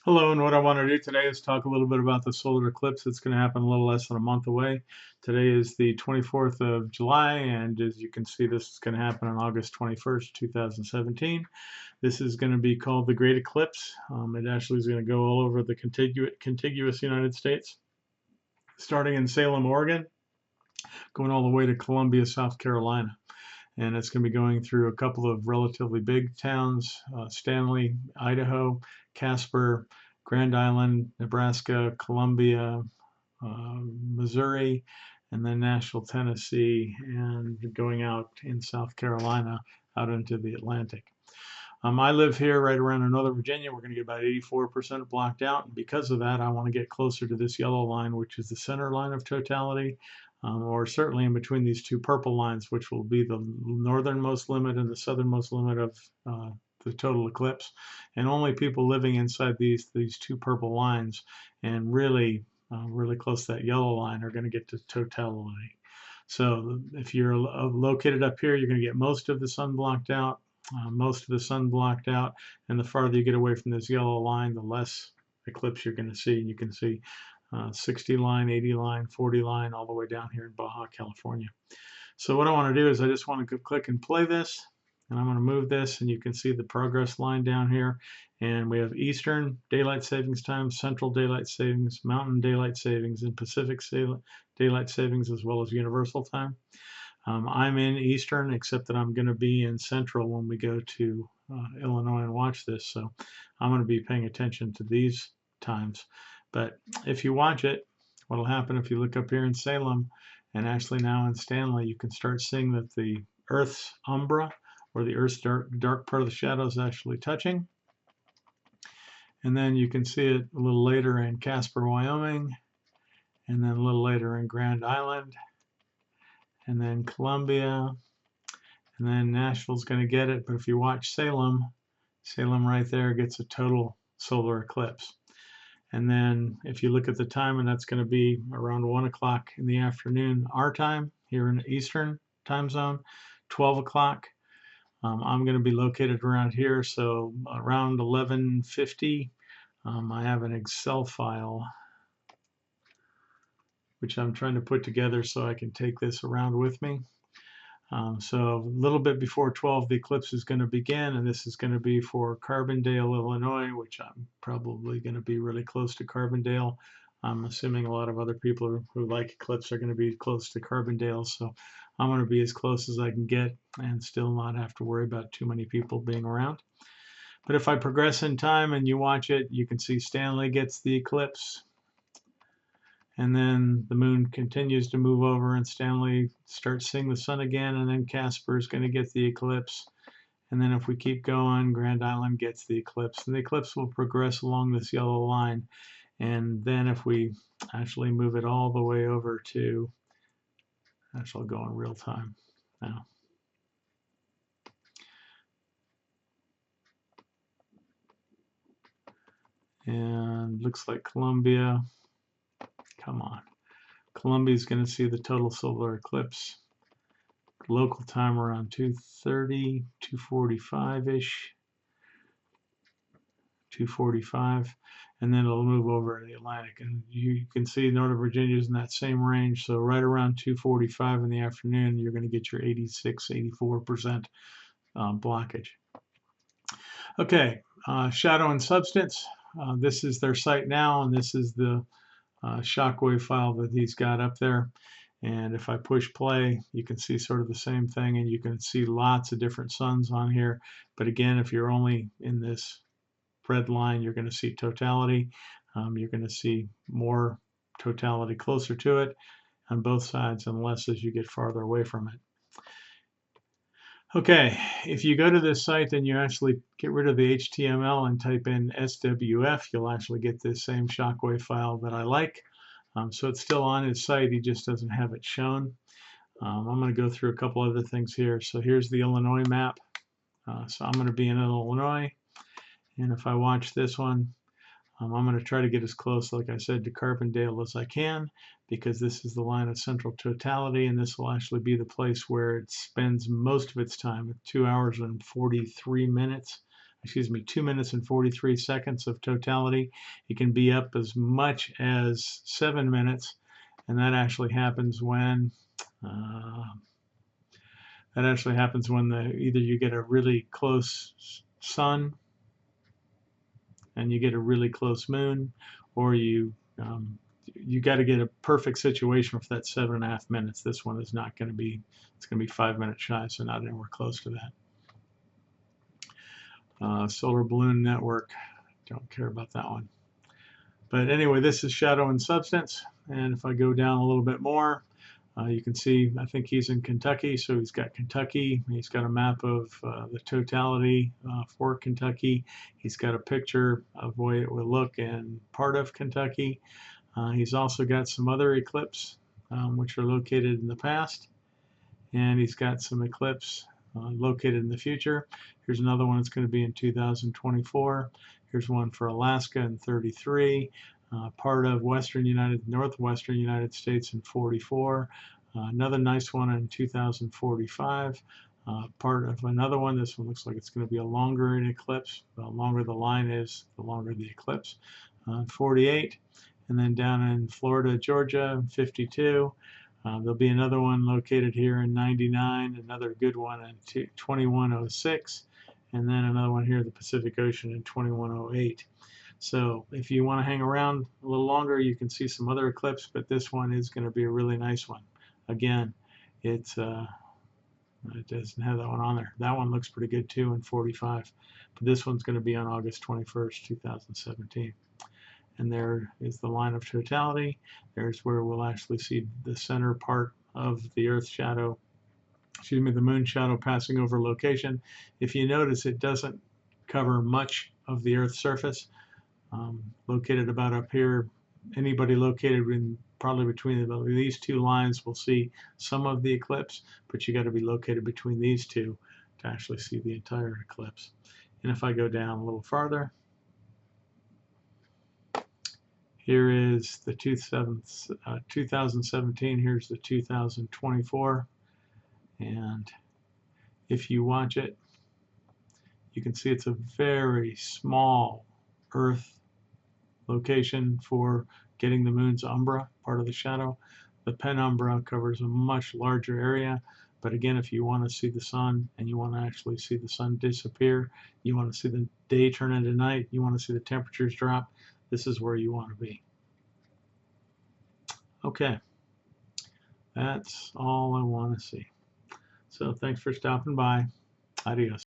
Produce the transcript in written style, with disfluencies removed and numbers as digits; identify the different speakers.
Speaker 1: Hello, and what I want to do today is talk a little bit about the solar eclipse that's going to happen a little less than a month away. Today is the 24th of July, and as you can see, this is going to happen on August 21st, 2017. This is going to be called the Great Eclipse. It actually is going to go all over the contiguous United States, starting in Salem, Oregon, going all the way to Columbia, South Carolina. And it's going to be going through a couple of relatively big towns, Stanley, Idaho, Casper, Grand Island, Nebraska, Columbia, Missouri, and then Nashville, Tennessee, and going out in South Carolina out into the Atlantic. I live here right around Northern Virginia. We're going to get about 84% blocked out. And because of that, I want to get closer to this yellow line, which is the center line of totality, or certainly in between these two purple lines, which will be the northernmost limit and the southernmost limit of the total eclipse. And only people living inside these two purple lines and really close to that yellow line are going to get to totality. So if you're located up here, you're going to get most of the sun blocked out. And the farther you get away from this yellow line, the less eclipse you're going to see. And you can see 60 line, 80 line, 40 line, all the way down here in Baja, California. So what I want to do is I just want to click and play this, and I'm going to move this, and you can see the progress line down here. And we have Eastern Daylight Savings Time, Central Daylight Savings, Mountain Daylight Savings, and Pacific Daylight Savings, as well as Universal Time. I'm in Eastern, except that I'm going to be in Central when we go to Illinois and watch this. So I'm going to be paying attention to these times. But if you watch it, what will happen if you look up here in Salem and actually now in Stanley, you can start seeing that the Earth's umbra, or the Earth's dark part of the shadow, is actually touching. And then you can see it a little later in Casper, Wyoming, and then a little later in Grand Island, and then Columbia, and then Nashville's going to get it. But if you watch Salem right there gets a total solar eclipse. And then if you look at the time, and that's going to be around 1 o'clock in the afternoon, our time here in the Eastern time zone, 12 o'clock. I'm going to be located around here, so around 11:50. I have an Excel file which I'm trying to put together so I can take this around with me. So a little bit before 12, the eclipse is going to begin, and this is going to be for Carbondale, Illinois, which I'm probably going to be really close to Carbondale. I'm assuming a lot of other people who like eclipse are going to be close to Carbondale, so I'm going to be as close as I can get and still not have to worry about too many people being around. But if I progress in time and you watch it, you can see Stanley gets the eclipse. And then the moon continues to move over, and Stanley starts seeing the sun again, and then Casper is going to get the eclipse. And then if we keep going, Grand Island gets the eclipse. And the eclipse will progress along this yellow line. And then if we actually move it all the way over to, actually I'll go in real time now. And looks like Columbia, come on. Columbia is going to see the total solar eclipse. Local time around 2:30, 2:45-ish, 2:45, and then it'll move over to the Atlantic. And you can see Northern Virginia is in that same range. So right around 2:45 in the afternoon, you're going to get your 86, 84% blockage. Okay, shadow and substance. This is their site now, and this is the shockwave file that he's got up there. And if I push play, you can see sort of the same thing, and you can see lots of different suns on here. But again, if you're only in this red line, you're going to see totality. You're going to see more totality closer to it on both sides and less as you get farther away from it. Okay, if you go to this site and you actually get rid of the HTML and type in SWF, you'll actually get this same shockwave file that I like. So it's still on his site, he just doesn't have it shown. I'm going to go through a couple other things here. So here's the Illinois map. So I'm going to be in Illinois, and if I watch this one, I'm going to try to get as close, like I said, to Carbondale as I can, because this is the line of central totality, and this will actually be the place where it spends most of its time, 2 hours and 43 minutes. 2 minutes and 43 seconds of totality. It can be up as much as 7 minutes, and that actually happens when either you get a really close sun and you get a really close moon, or you got to get a perfect situation for that 7.5 minutes. This one is not going to be. It's going to be 5 minutes shy, so not anywhere close to that. Solar Balloon Network. Don't care about that one. But anyway, this is Shadow and Substance. And if I go down a little bit more, you can see, I think he's in Kentucky, so he's got Kentucky. He's got a map of the totality for Kentucky. He's got a picture of the way it would look in part of Kentucky. He's also got some other eclipses, which are located in the past. And he's got some eclipse located in the future. Here's another one that's going to be in 2024. Here's one for Alaska in 33. Part of northwestern United States in 44. Another nice one in 2045. Part of another one. This one looks like it's going to be a longer eclipse. The longer the line is, the longer the eclipse. 48. And then down in Florida, Georgia, in 52. There'll be another one located here in 99, another good one in 2106, and then another one here in the Pacific Ocean in 2108. So if you want to hang around a little longer, you can see some other eclipses, but this one is going to be a really nice one. Again, it doesn't have that one on there. That one looks pretty good too in 45, but this one's going to be on August 21st, 2017. And there is the line of totality. There's where we'll actually see the center part of the Earth shadow, the moon shadow passing over location. If you notice, it doesn't cover much of the Earth's surface. Located about up here, anybody located probably between these two lines will see some of the eclipse, but you got to be located between these two to actually see the entire eclipse. And if I go down a little farther, here is the 2017, here's the 2024, and if you watch it, you can see it's a very small Earth location for getting the moon's umbra, part of the shadow. The penumbra covers a much larger area, but again, if you want to see the sun and you want to actually see the sun disappear, you want to see the day turn into night, you want to see the temperatures drop, this is where you want to be. Okay, that's all I want to see. So thanks for stopping by. Adios.